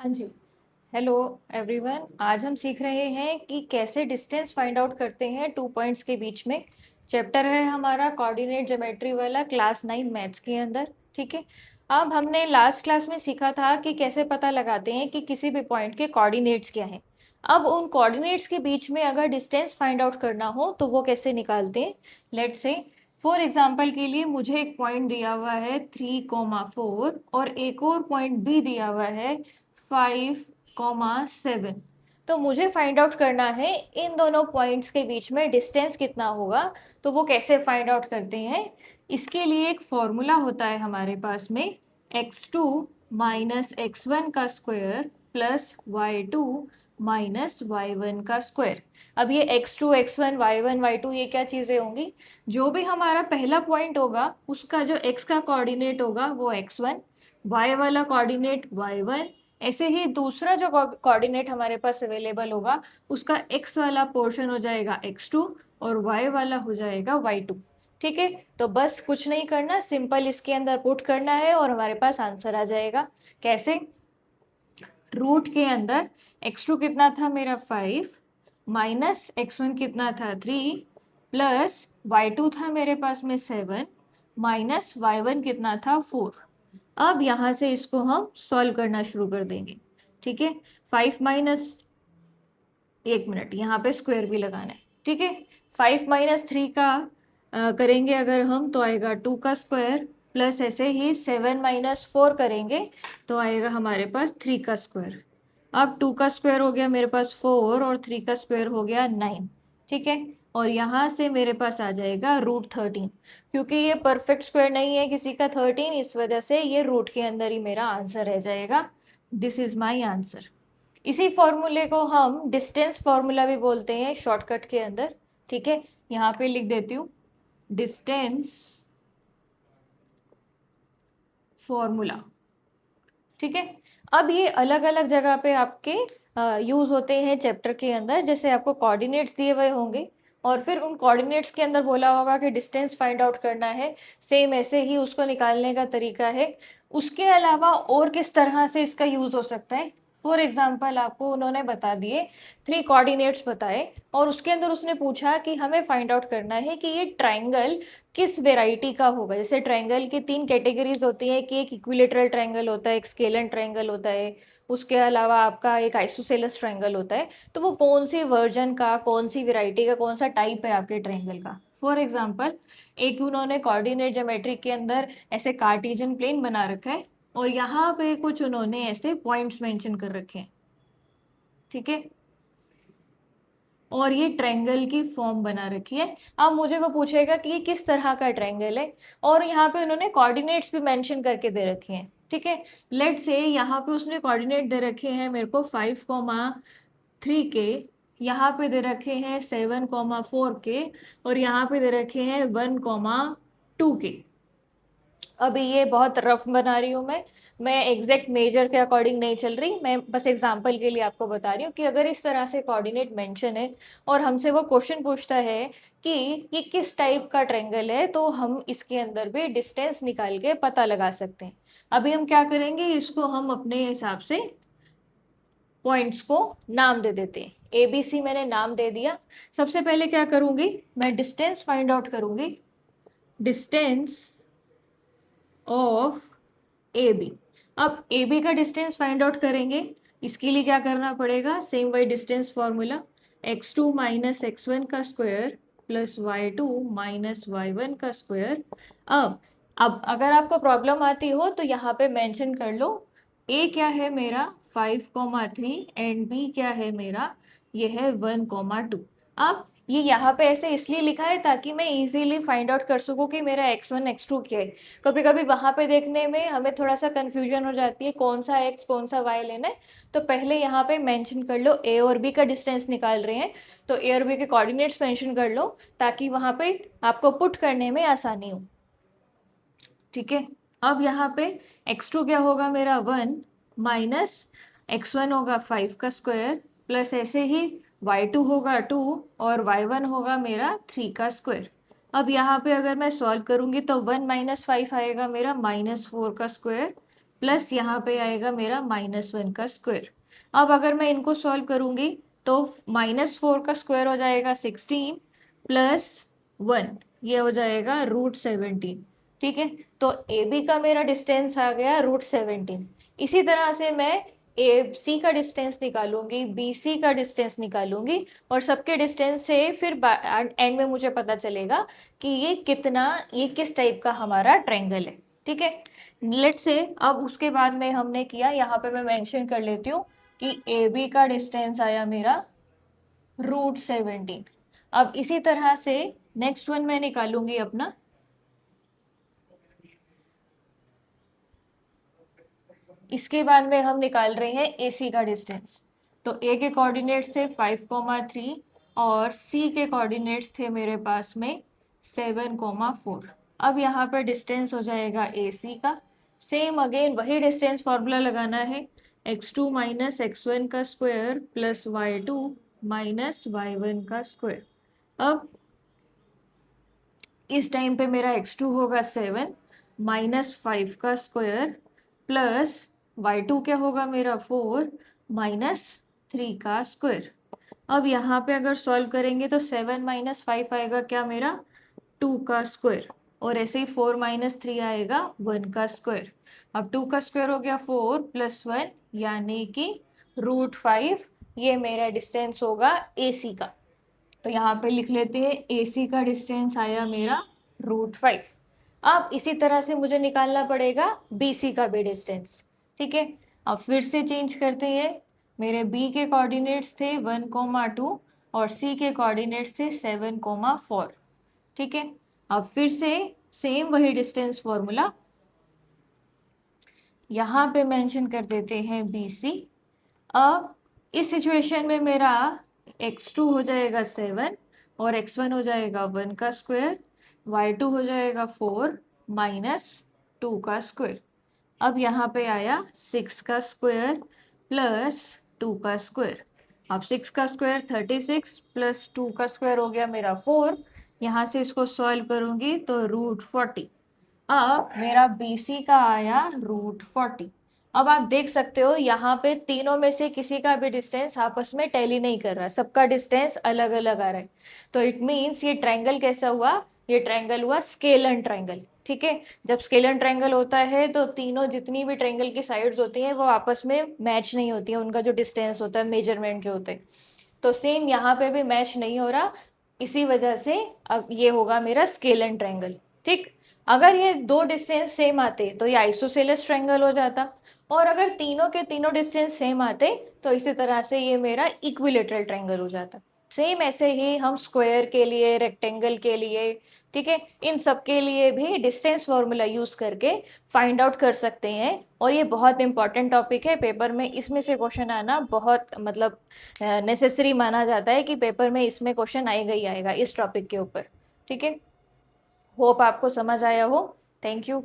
हाँ जी। Hello everyone, आज हम सीख रहे हैं कि कैसे डिस्टेंस फाइंड आउट करते हैं 2 पॉइंट्स के बीच में। चैप्टर है हमारा कोऑर्डिनेट ज्योमेट्री वाला, क्लास 9 मैथ्स के अंदर। ठीक है। अब हमने लास्ट क्लास में सीखा था कि कैसे पता लगाते हैं कि किसी भी पॉइंट के कोऑर्डिनेट्स क्या हैं। अब उन कोऑर्डिनेट्स के बीच में अगर डिस्टेंस फाइंड आउट करना हो तो वो कैसे निकालते हैं। लेट्स से फॉर एग्जाम्पल के लिए मुझे एक पॉइंट दिया हुआ है 3,4 और एक और पॉइंट भी दिया हुआ है 5,7। तो मुझे फाइंड आउट करना है इन दोनों पॉइंट्स के बीच में डिस्टेंस कितना होगा। तो वो कैसे फाइंड आउट करते हैं, इसके लिए एक फॉर्मूला होता है हमारे पास में, x2 माइनस x1 का square plus y2 minus y1 का स्क्वायर। अब ये x2 x1 y1 y2 ये क्या चीज़ें होंगी, जो भी हमारा पहला पॉइंट होगा उसका जो x का कोऑर्डिनेट होगा वो x1, y वाला कोऑर्डिनेट y1, ऐसे ही दूसरा जो कोऑर्डिनेट हमारे पास अवेलेबल होगा उसका x वाला पोर्शन हो जाएगा x2 और y वाला हो जाएगा y2। ठीक है। तो बस कुछ नहीं करना, सिंपल इसके अंदर पुट करना है और हमारे पास आंसर आ जाएगा। कैसे? रूट के अंदर x2 कितना था मेरा 5, माइनस x1 कितना था 3, प्लस y2 था मेरे पास में 7, माइनस y1 कितना था 4। अब यहाँ से इसको हम सॉल्व करना शुरू कर देंगे। ठीक है। 5 माइनस, एक मिनट, यहाँ पे स्क्वायर भी लगाना है। ठीक है। 5 माइनस 3 का करेंगे अगर हम तो आएगा 2 का स्क्वायर, प्लस ऐसे ही 7 माइनस 4 करेंगे तो आएगा हमारे पास 3 का स्क्वायर। अब 2 का स्क्वायर हो गया मेरे पास 4 और 3 का स्क्वायर हो गया 9। ठीक है। और यहाँ से मेरे पास आ जाएगा √13, क्योंकि ये परफेक्ट स्क्वायर नहीं है किसी का 13, इस वजह से ये रूट के अंदर ही मेरा आंसर रह जाएगा। This is my answer. इसी फॉर्मूले को हम डिस्टेंस फॉर्मूला भी बोलते हैं शॉर्टकट के अंदर। ठीक है। यहाँ पे लिख देती हूँ डिस्टेंस फॉर्मूला। ठीक है। अब ये अलग अलग जगह पे आपके यूज होते हैं चैप्टर के अंदर। जैसे आपको कोऑर्डिनेट्स दिए हुए होंगे और फिर उन कोऑर्डिनेट्स के अंदर बोला होगा कि डिस्टेंस फाइंड आउट करना है, सेम ऐसे ही उसको निकालने का तरीका है। उसके अलावा और किस तरह से इसका यूज हो सकता है, फॉर एग्जाम्पल आपको उन्होंने बता दिए 3 कोऑर्डिनेट्स बताए और उसके अंदर उसने पूछा कि हमें फाइंड आउट करना है कि ये ट्राइंगल किस वेराइटी का होगा। जैसे ट्राइंगल की 3 कैटेगरीज होती है कि एक इक्विलेटरल ट्राइंगल होता है, एक स्केलन ट्राइंगल होता है, उसके अलावा आपका एक आइसोसेलेस ट्राइंगल होता है। तो वो कौन सी वर्जन का, कौन सी वेराइटी का, कौन सा टाइप है आपके ट्राइंगल का। फॉर एग्जाम्पल एक उन्होंने कोऑर्डिनेट ज्योमेट्री के अंदर ऐसे कार्टेशियन प्लेन बना रखा है और यहाँ पे कुछ उन्होंने ऐसे पॉइंट्स मेंशन कर रखे हैं। ठीक है। और ये ट्रायंगल की फॉर्म बना रखी है। अब मुझे वो पूछेगा कि ये किस तरह का ट्रायंगल है, और यहाँ पे उन्होंने कोऑर्डिनेट्स भी मेंशन करके दे रखे हैं। ठीक है। लेट से यहाँ पे उसने कोऑर्डिनेट दे रखे हैं मेरे को 5,3 के, यहाँ पे दे रखे हैं 7,4 के, और यहाँ पे दे रखे हैं 1,2 के। अभी ये बहुत रफ बना रही हूँ मैं एग्जैक्ट मेजर के अकॉर्डिंग नहीं चल रही, मैं बस एग्जांपल के लिए आपको बता रही हूँ कि अगर इस तरह से कोऑर्डिनेट मेंशन है और हमसे वो क्वेश्चन पूछता है कि ये किस टाइप का ट्रायंगल है, तो हम इसके अंदर भी डिस्टेंस निकाल के पता लगा सकते हैं। अभी हम क्या करेंगे, इसको हम अपने हिसाब से पॉइंट्स को नाम दे देते हैं। ए बी सी मैंने नाम दे दिया। सबसे पहले क्या करूंगी, मैं डिस्टेंस फाइंड आउट करूंगी, डिस्टेंस ऑफ ए बी। अब ए बी का डिस्टेंस फाइंड आउट करेंगे, इसके लिए क्या करना पड़ेगा, सेम वही distance formula, x2 minus x1 का square plus y2 minus y1 का स्क्वायर। अब अगर आपको प्रॉब्लम आती हो तो यहाँ पे मेंशन कर लो, a क्या है मेरा 5,3 एंड b क्या है मेरा, ये है 1,2। अब ये यहाँ पे ऐसे इसलिए लिखा है ताकि मैं इजीली फाइंड आउट कर सकूँ कि मेरा x1 x2 क्या है। कभी कभी वहां पे देखने में हमें थोड़ा सा कंफ्यूजन हो जाती है कौन सा x कौन सा y लेना है। तो पहले यहाँ पे मेंशन कर लो, a और b का डिस्टेंस निकाल रहे हैं तो a और b के कोऑर्डिनेट्स मेंशन कर लो ताकि वहां पे आपको पुट करने में आसानी हो। ठीक है। अब यहाँ पे x2 क्या होगा मेरा 1, माइनस x1 होगा 5 का स्क्वायर, प्लस ऐसे ही y2 होगा 2 और y1 होगा मेरा 3 का स्क्वायर। अब यहाँ पे अगर मैं सॉल्व करूंगी तो 1 माइनस 5 आएगा मेरा -4 का स्क्वायर, प्लस यहाँ पे आएगा मेरा -1 का स्क्वायर। अब अगर मैं इनको सॉल्व करूंगी तो -4 का स्क्वायर हो जाएगा 16 प्लस 1 ये हो जाएगा √17। ठीक है, तो ए बी का मेरा डिस्टेंस आ गया √17। इसी तरह से मैं ए सी का डिस्टेंस निकालूंगी, बी सी का डिस्टेंस निकालूंगी, और सबके डिस्टेंस से फिर एंड में मुझे पता चलेगा कि ये किस टाइप का हमारा ट्रायंगल है। ठीक है, लेट्स से अब उसके बाद में हमने किया, यहाँ पे मैं मेंशन कर लेती हूँ कि ए बी का डिस्टेंस आया मेरा √17। अब इसी तरह से नेक्स्ट वन मैं निकालूंगी अपना, इसके बाद में हम निकाल रहे हैं ए सी का डिस्टेंस। तो ए के कोऑर्डिनेट्स थे 5,3 और सी के कोऑर्डिनेट्स थे मेरे पास में 7,4। अब यहाँ पर डिस्टेंस हो जाएगा ए सी का, सेम अगेन वही डिस्टेंस फॉर्मूला लगाना है, x2 माइनस x1 का square plus y2 minus y1 का स्क्वायर। अब इस टाइम पे मेरा x2 होगा 7 -5 का स्क्वायर प्लस y2 क्या होगा मेरा 4 -3 का स्क्वायर। अब यहाँ पे अगर सॉल्व करेंगे तो 7 -5 आएगा क्या मेरा 2 का स्क्वायर, और ऐसे ही 4 -3 आएगा 1 का स्क्वायर। अब 2 का स्क्वायर हो गया 4 प्लस 1 यानी कि √5, ये मेरा डिस्टेंस होगा ए सी का। तो यहाँ पे लिख लेते हैं ए सी का डिस्टेंस आया मेरा √5। अब इसी तरह से मुझे निकालना पड़ेगा बी सी का भी डिस्टेंस। ठीक है, अब फिर से चेंज करते हैं, मेरे बी के कोऑर्डिनेट्स थे 1,2 और सी के कोऑर्डिनेट्स थे 7,4। ठीक है, अब फिर से सेम वही डिस्टेंस फॉर्मूला यहाँ पे मेंशन कर देते हैं बी सी। अब इस सिचुएशन में मेरा x2 हो जाएगा 7 और x1 हो जाएगा 1 का स्क्वायर, y2 हो जाएगा 4 -2 का स्क्वायर। अब यहाँ पे आया 6 का स्क्वायर प्लस 2 का स्क्वायर। अब 6 का स्क्वायर 36 प्लस 2 का स्क्वायर हो गया मेरा 4। यहाँ से इसको सॉल्व करूँगी तो √40। अब मेरा बी सी का आया √40। अब आप देख सकते हो यहाँ पे तीनों में से किसी का भी डिस्टेंस आपस में टैली नहीं कर रहा, सबका डिस्टेंस अलग अलग आ रहा है। तो इट मीन्स ये ट्रायंगल कैसा हुआ, ये ट्रायंगल हुआ स्केलन ट्रायंगल। ठीक है, जब स्केलन ट्रायंगल होता है तो तीनों जितनी भी ट्रायंगल की साइड्स होती हैं वो आपस में मैच नहीं होती हैं, उनका जो डिस्टेंस होता है, मेजरमेंट जो होते हैं, तो सेम यहाँ पे भी मैच नहीं हो रहा। इसी वजह से अब ये होगा मेरा स्केलन ट्रायंगल। ठीक, अगर ये दो डिस्टेंस सेम आते तो ये आइसोसेलेस ट्रायंगल हो जाता, और अगर तीनों के तीनों डिस्टेंस सेम आते तो इसी तरह से ये मेरा इक्विलेटरल ट्रायंगल हो जाता। सेम ऐसे ही हम स्क्वायर के लिए, रेक्टेंगल के लिए, ठीक है, इन सब के लिए भी डिस्टेंस फॉर्मूला यूज करके फाइंड आउट कर सकते हैं। और ये बहुत इंपॉर्टेंट टॉपिक है, पेपर में इसमें से क्वेश्चन आना बहुत मतलब नेसेसरी माना जाता है कि पेपर में इसमें क्वेश्चन आएगा ही आएगा इस टॉपिक के ऊपर। ठीक है, होप आपको समझ आया हो। Thank you.